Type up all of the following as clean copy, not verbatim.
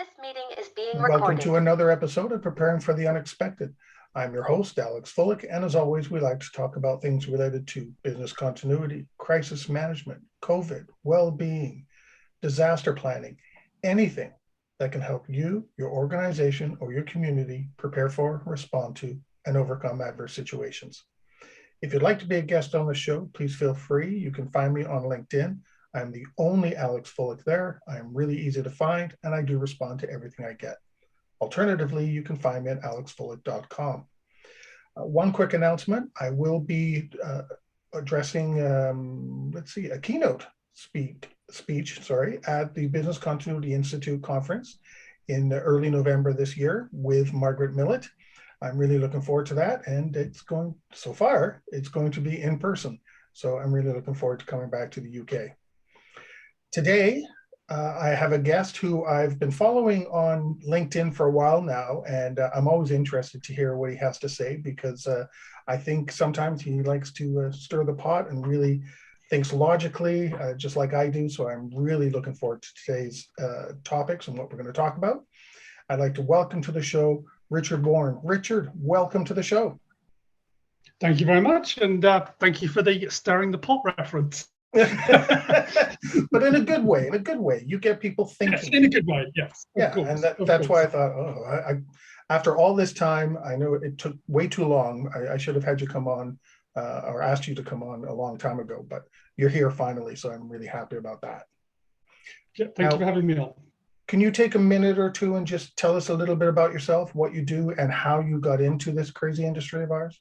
This meeting is being Welcome recorded. to another episode of Preparing for the Unexpected. I'm your host, Alex Fullick, and as always, we like to talk about things related to business continuity, crisis management, COVID, well-being, disaster planning, anything that can help you, your organization, or your community prepare for, respond to, and overcome adverse situations. If you'd like to be a guest on the show, please feel free. You can find me on LinkedIn. I'm the only Alex Fullick there. I'm really easy to find, and I do respond to everything I get. Alternatively, you can find me at alexfullick.com. One quick announcement, I will be addressing, a keynote speech at the Business Continuity Institute conference in early November this year with Margaret Millett. I'm really looking forward to that, and it's going to be in person. So I'm really looking forward to coming back to the UK. Today, I have a guest who I've been following on LinkedIn for a while now, and I'm always interested to hear what he has to say because I think sometimes he likes to stir the pot and really thinks logically, just like I do. So I'm really looking forward to today's topics and what we're going to talk about. I'd like to welcome to the show Richard Warne. Richard, welcome to the show. Thank you very much, and thank you for the stirring the pot reference. But in a good way. You get people thinking. Yes, in a good way, yes. Yeah, and that's why I thought, after all this time, I know it took way too long. I should have had you come on or asked you to come on a long time ago, but you're here finally, so I'm really happy about that. Yeah, thank you for having me on. Can you take a minute or two and just tell us a little bit about yourself, what you do, and how you got into this crazy industry of ours?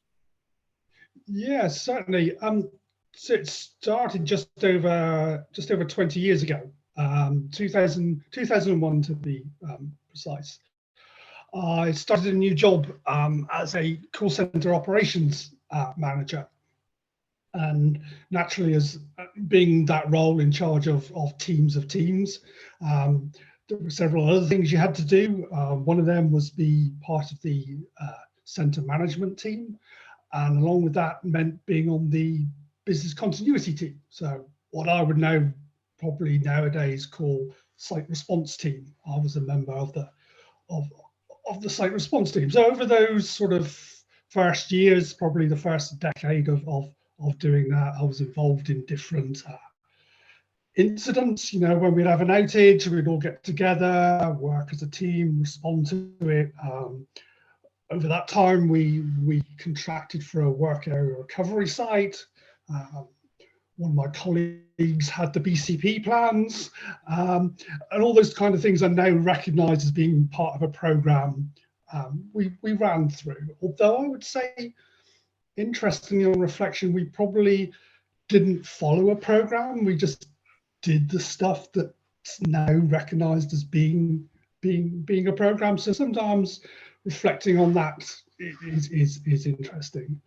Yeah, certainly. So it started just over 20 years ago, 2001 to be precise. I started a new job as a call center operations manager, and naturally, as being that role in charge of teams, there were several other things you had to do. One of them was be part of the center management team, and along with that meant being on the business continuity team. So what I would now probably nowadays call site response team. I was a member of the site response team. So over those sort of first years, probably the first decade of doing that, I was involved in different incidents. You know, when we'd have an outage, we'd all get together, work as a team, respond to it. Over that time, we contracted for a work area recovery site. One of my colleagues had the BCP plans, and all those kind of things are now recognised as being part of a programme we ran through. Although I would say, interestingly on reflection, we probably didn't follow a programme. We just did the stuff that's now recognised as being a programme. So sometimes reflecting on that is interesting.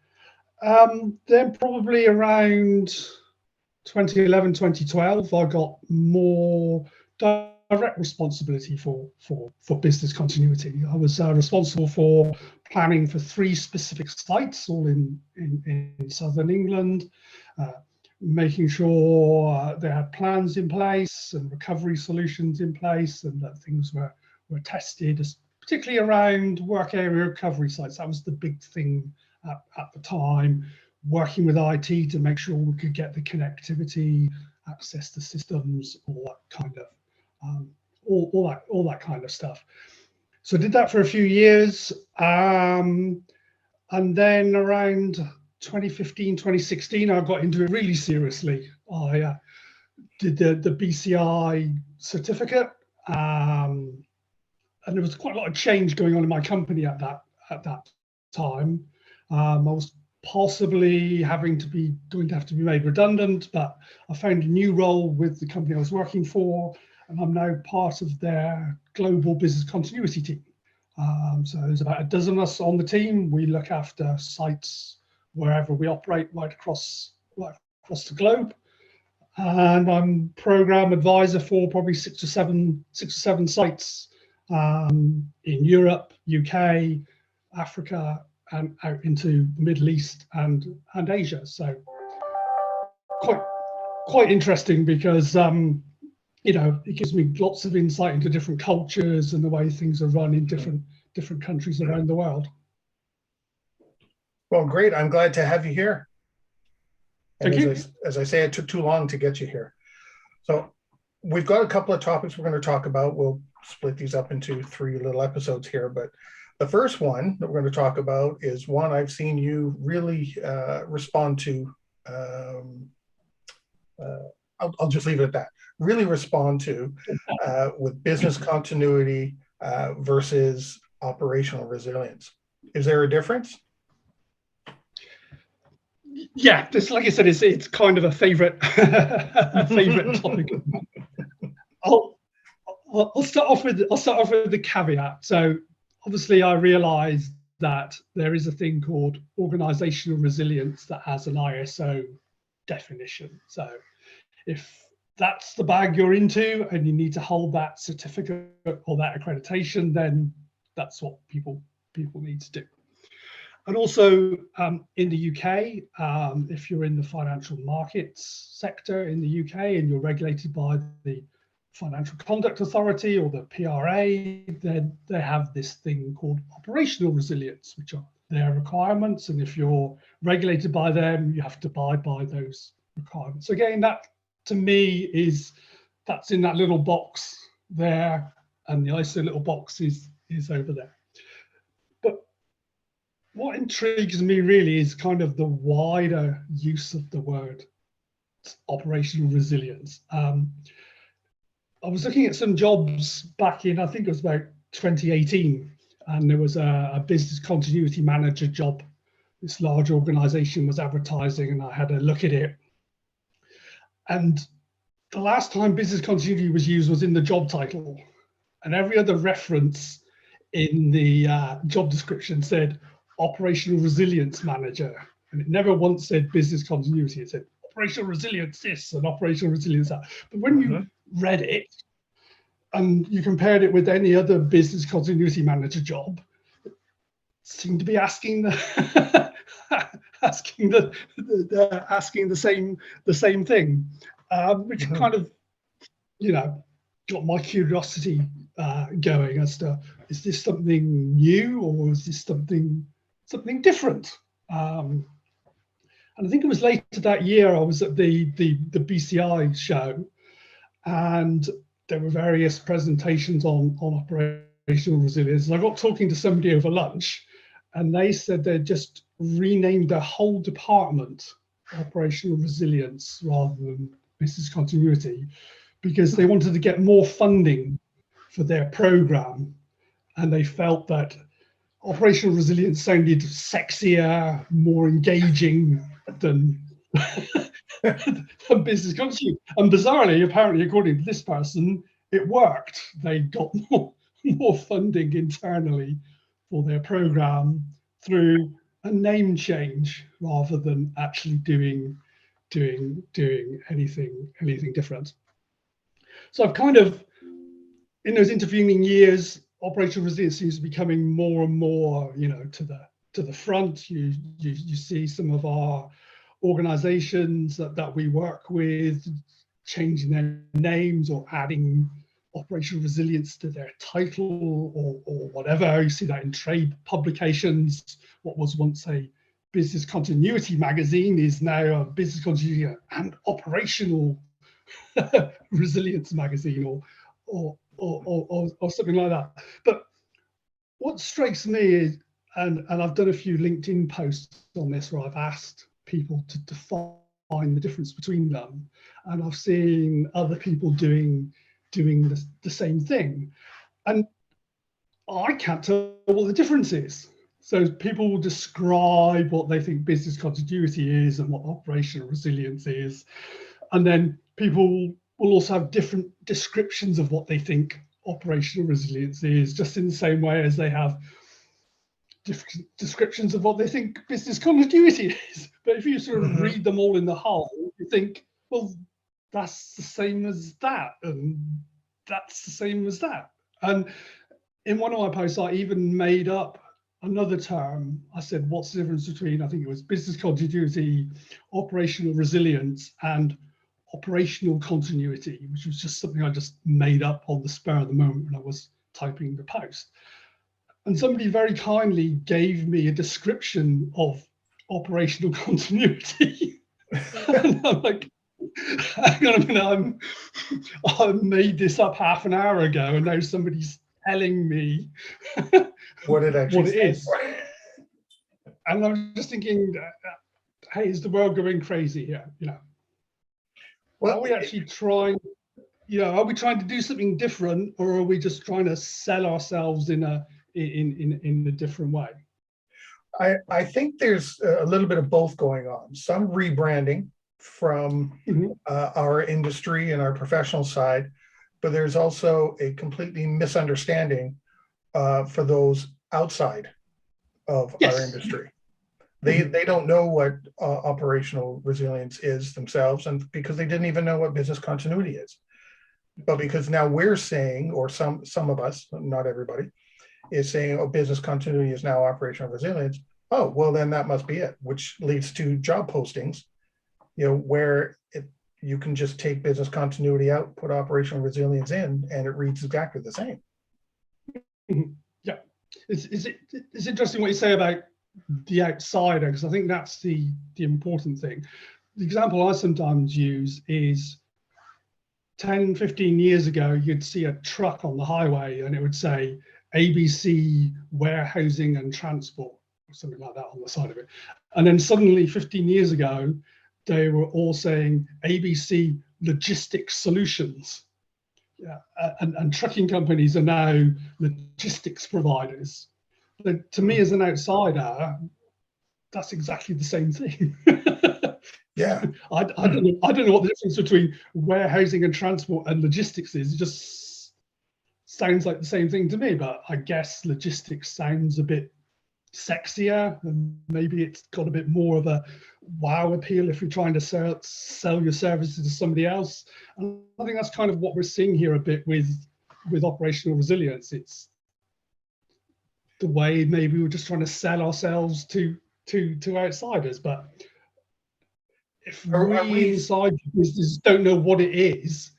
Then probably around 2011, 2012, I got more direct responsibility for business continuity. I was responsible for planning for 3 specific sites, all in southern England, making sure they had plans in place and recovery solutions in place, and that things were tested, particularly around work area recovery sites. That was the big thing at the time, working with IT to make sure we could get the connectivity, access to systems, all that kind of stuff. So I did that for a few years, and then around 2015, 2016, I got into it really seriously. I did the BCI certificate, and there was quite a lot of change going on in my company at that time. I was possibly going to have to be made redundant, but I found a new role with the company I was working for, and I'm now part of their global business continuity team. So there's about a dozen of us on the team. We look after sites wherever we operate right across the globe, and I'm program advisor for probably six or seven sites in Europe, UK, Africa, and out into the Middle East and Asia. So quite interesting because it gives me lots of insight into different cultures and the way things are run in different countries around the world. Well, great. I'm glad to have you here. And Thank you. as I say, it took too long to get you here. So we've got a couple of topics we're going to talk about. We'll split these up into 3 little episodes here. But the first one that we're going to talk about is one I've seen you really respond to. I'll just leave it at that. Really respond to with business continuity versus operational resilience. Is there a difference? Yeah, just like I said, it's kind of a favorite topic. I'll start off with the caveat. So obviously, I realise that there is a thing called organisational resilience that has an ISO definition. So if that's the bag you're into and you need to hold that certificate or that accreditation, then that's what people need to do. And also in the UK, if you're in the financial markets sector in the UK and you're regulated by the Financial Conduct Authority or the PRA, then they have this thing called operational resilience, which are their requirements. And if you're regulated by them, you have to abide by those requirements. So again, that to me that's in that little box there, and the ISO little box is over there. But what intrigues me really is kind of the wider use of the word operational resilience. I was looking at some jobs back in, I think it was about 2018, and there was a business continuity manager job. This large organization was advertising, and I had a look at it. And the last time business continuity was used was in the job title, and every other reference in the job description said operational resilience manager, and it never once said business continuity. It said operational resilience this and operational resilience that. But when you read it and you compared it with any other business continuity manager job, it seemed to be asking the asking the same thing, which kind of got my curiosity going as to, is this something new or is this something different? And I think it was later that year I was at the BCI show, and there were various presentations on operational resilience. And I got talking to somebody over lunch, and they said they'd just renamed their whole department operational resilience rather than business continuity, because they wanted to get more funding for their program, and they felt that operational resilience sounded sexier, more engaging than business continuity. And bizarrely, apparently, according to this person, it worked. They got more funding internally for their program through a name change rather than actually doing anything different. So I've kind of, in those intervening years, operational resilience seems to be coming more and more, to the front. You see some of our organizations that we work with changing their names or adding operational resilience to their title or whatever. You see that in trade publications. What was once a business continuity magazine is now a business continuity and operational resilience magazine or something like that. But what strikes me is, and I've done a few LinkedIn posts on this where I've asked people to define the difference between them, and I've seen other people doing the same thing, and I can't tell what the difference is. So people will describe what they think business continuity is and what operational resilience is, and then people will also have different descriptions of what they think operational resilience is, just in the same way as they have different descriptions of what they think business continuity is. But if you sort of read them all in the whole, you think, well, that's the same as that, and that's the same as that. And in one of my posts, I even made up another term. I said, what's the difference between, I think it was business continuity, operational resilience, and operational continuity, which was just something I just made up on the spur of the moment when I was typing the post. And somebody very kindly gave me a description of operational continuity. And I'm like, hang on a minute, I made this up half an hour ago, and now somebody's telling me what it actually what it is. And I'm just thinking, hey, is the world going crazy here? Well, are we actually trying? Are we trying to do something different, or are we just trying to sell ourselves in a different way? I think there's a little bit of both going on. Some rebranding from our industry and our professional side, but there's also a completely misunderstanding for those outside of our industry. They don't know what operational resilience is themselves, and because they didn't even know what business continuity is. But because now we're saying, or some of us, not everybody, is saying, oh, business continuity is now operational resilience. Oh, well, then that must be it, which leads to job postings, where you can just take business continuity out, put operational resilience in, and it reads exactly the same. Yeah, it's interesting what you say about the outsider, because I think that's the important thing. The example I sometimes use is 10, 15 years ago, you'd see a truck on the highway and it would say ABC Warehousing and Transport, or something like that on the side of it. And then suddenly 15 years ago, they were all saying ABC Logistics Solutions. Yeah, and trucking companies are now logistics providers. But to me, as an outsider, that's exactly the same thing. Yeah, I don't know what the difference between warehousing and transport and logistics is. It just sounds like the same thing to me, but I guess logistics sounds a bit sexier, and maybe it's got a bit more of a wow appeal if you're trying to sell your services to somebody else. And I think that's kind of what we're seeing here a bit with operational resilience. It's the way maybe we're just trying to sell ourselves to outsiders, but if we inside the business don't know what it is,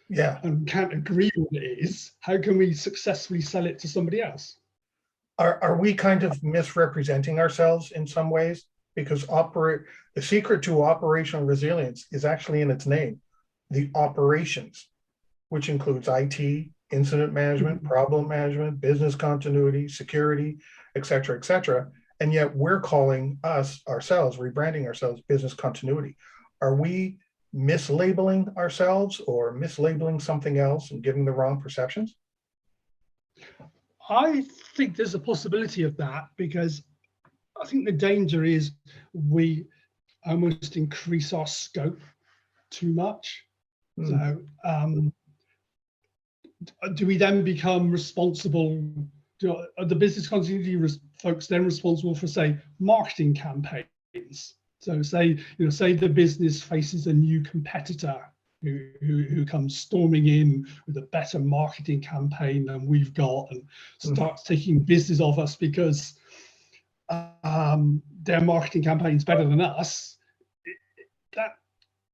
and can't agree what it is, how can we successfully sell it to somebody else? Are we kind of misrepresenting ourselves in some ways? Because the secret to operational resilience is actually in its name, the operations, which includes IT, incident management, problem management, business continuity, security, et cetera, and yet we're calling ourselves, rebranding ourselves, business continuity. Are we mislabeling ourselves or mislabeling something else and giving the wrong perceptions? I think there's a possibility of that, because I think the danger is we almost increase our scope too much. So do we then become responsible? Are the business continuity folks then responsible for, say, marketing campaigns? So say the business faces a new competitor who comes storming in with a better marketing campaign than we've got and starts taking business off us because their marketing campaign is better than us. That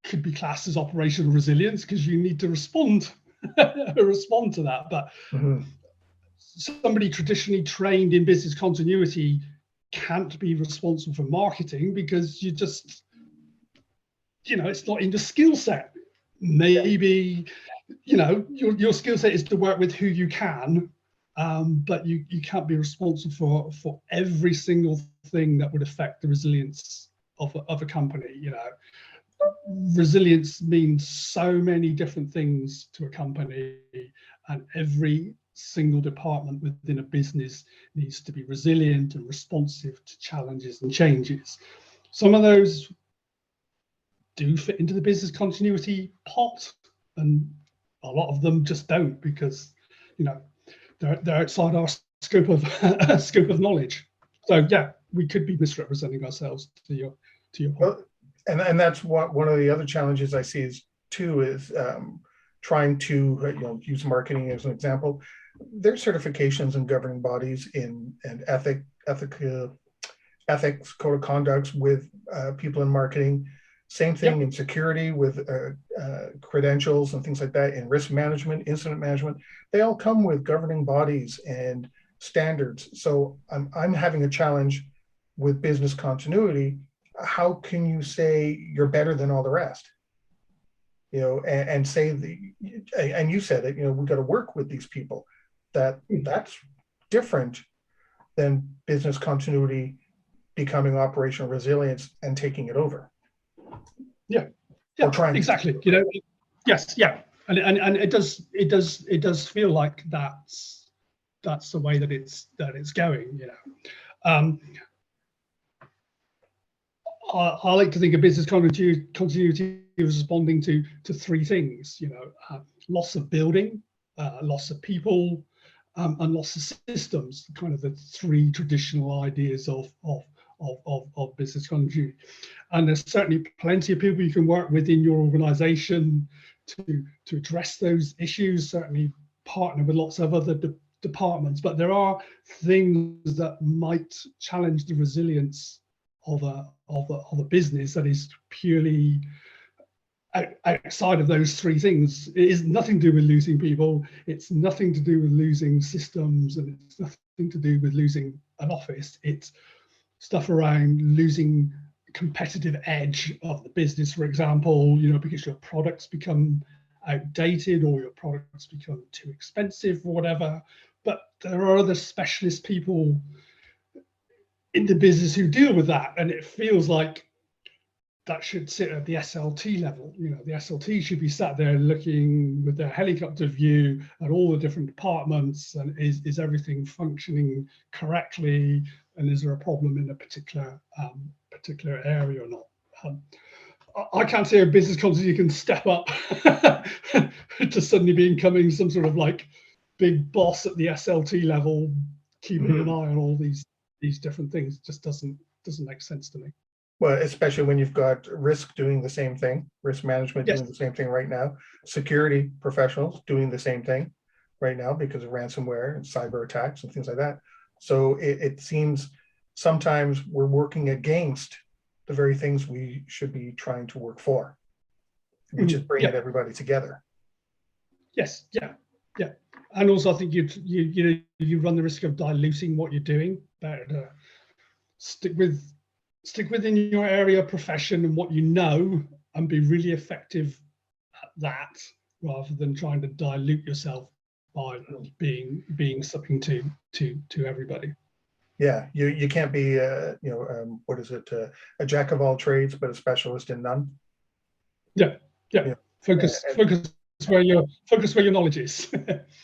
could be classed as operational resilience, because you need to respond to that. But somebody traditionally trained in business continuity can't be responsible for marketing, because you just, it's not in the skill set. Maybe, your skill set is to work with who you can, but you can't be responsible for every single thing that would affect the resilience of a company. Resilience means so many different things to a company, and every single department within a business needs to be resilient and responsive to challenges and changes. Some of those do fit into the business continuity pot, and a lot of them just don't, because they're outside our scope of knowledge. So yeah, we could be misrepresenting ourselves, to your point. Well, and that's one of the other challenges I see is trying to use marketing as an example. There's certifications and governing bodies and ethics, code of conducts with people in marketing Same Yep. thing in security with credentials and things like that, in risk management, incident management. They all come with governing bodies and standards. So I'm having a challenge with business continuity. How can you say you're better than all the rest? And say and you said it, we got to work with these people. That's different than business continuity becoming operational resilience and taking it over. Yeah, or trying exactly. Yes, yeah, and it does feel like that's the way that it's going. I like to think of business continuity as responding to three things. Loss of building, loss of people, and loss of systems. Kind of the three traditional ideas of business continuity. And there's certainly plenty of people you can work with in your organization to address those issues, certainly partner with lots of other departments, but there are things that might challenge the resilience of a business that is purely outside of those three things. It is nothing to do with losing people, it's nothing to do with losing systems, and it's nothing to do with losing an office. It's stuff around losing competitive edge of the business, for example, because your products become outdated or your products become too expensive or whatever. But there are other specialist people in the business who deal with that, and it feels like that should sit at the SLT level. The SLT should be sat there looking with their helicopter view at all the different departments, and is everything functioning correctly, and is there a problem in a particular area or not? I can't say a business continuity can step up to suddenly becoming some sort of like big boss at the SLT level, keeping an eye on all these different things. It just doesn't make sense to me. Well, especially when you've got risk doing the same thing, risk management doing the same thing right now, security professionals doing the same thing right now because of ransomware and cyber attacks and things like that. So it seems sometimes we're working against the very things we should be trying to work for, which is bringing everybody together. Yes, yeah. And also, I think you run the risk of diluting what you're doing. Better to stick within your area of profession and what you know, and be really effective at that, rather than trying to dilute yourself by being something to everybody. Yeah, you can't be what is it, a jack of all trades but a specialist in none. Yeah. Focus where your knowledge is.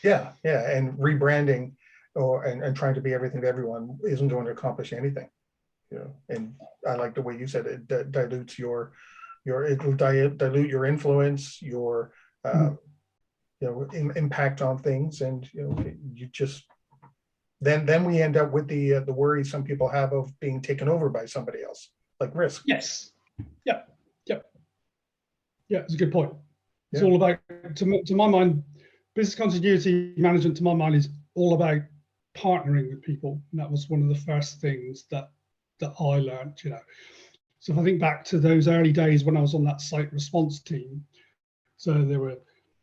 yeah, and rebranding and trying to be everything to everyone isn't going to accomplish anything. And I like the way you said it dilutes it'll dilute your influence, your impact on things, and you just then we end up with the worry some people have of being taken over by somebody else, like risk. Yes. Yeah, it's a good point. It's all about, to my mind, business continuity management, to my mind, is all about partnering with people. And that was one of the first things that I learned, So if I think back to those early days when I was on that site response team, so there were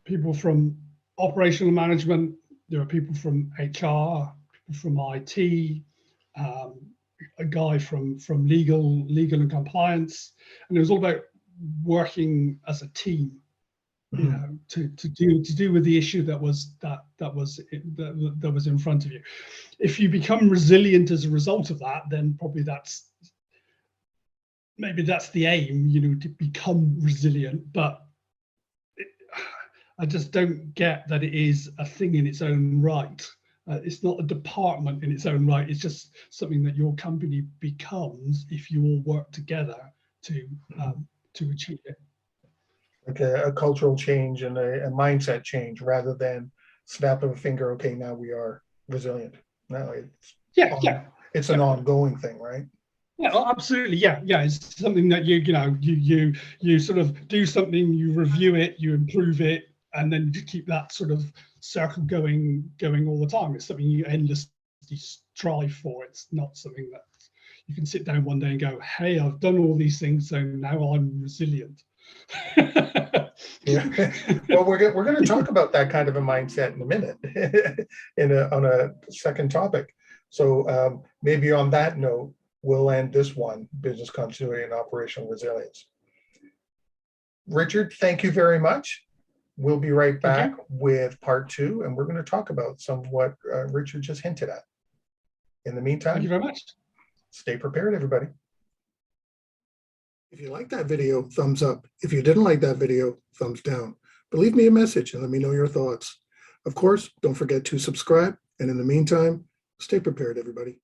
people from operational management, there were people from HR, people from IT, a guy from legal and compliance, and it was all about working as a team, to do with the issue that was in front of you. If you become resilient as a result of that, then probably maybe that's the aim, to become resilient. But I just don't get that it is a thing in its own right. It's not a department in its own right. It's just something that your company becomes if you all work together to achieve it. Like a cultural change and a mindset change, rather than snap of a finger. Okay, now we are resilient. No, it's an ongoing thing, right? Yeah, absolutely. Yeah. It's something that you sort of do something, you review it, you improve it, and then you keep that sort of circle going all the time. It's something you endlessly strive for. It's not something that you can sit down one day and go, hey, I've done all these things, so now I'm resilient. Yeah. Well, we're going to talk about that kind of a mindset in a minute on a second topic. So maybe on that note, we'll end this one, business continuity and operational resilience. Richard, thank you very much. We'll be right back with part 2, and we're going to talk about some of what Richard just hinted at. In the meantime, thank you very much. Stay prepared, everybody. If you liked that video, thumbs up. If you didn't like that video, thumbs down. But leave me a message and let me know your thoughts. Of course, don't forget to subscribe. And in the meantime, stay prepared, everybody.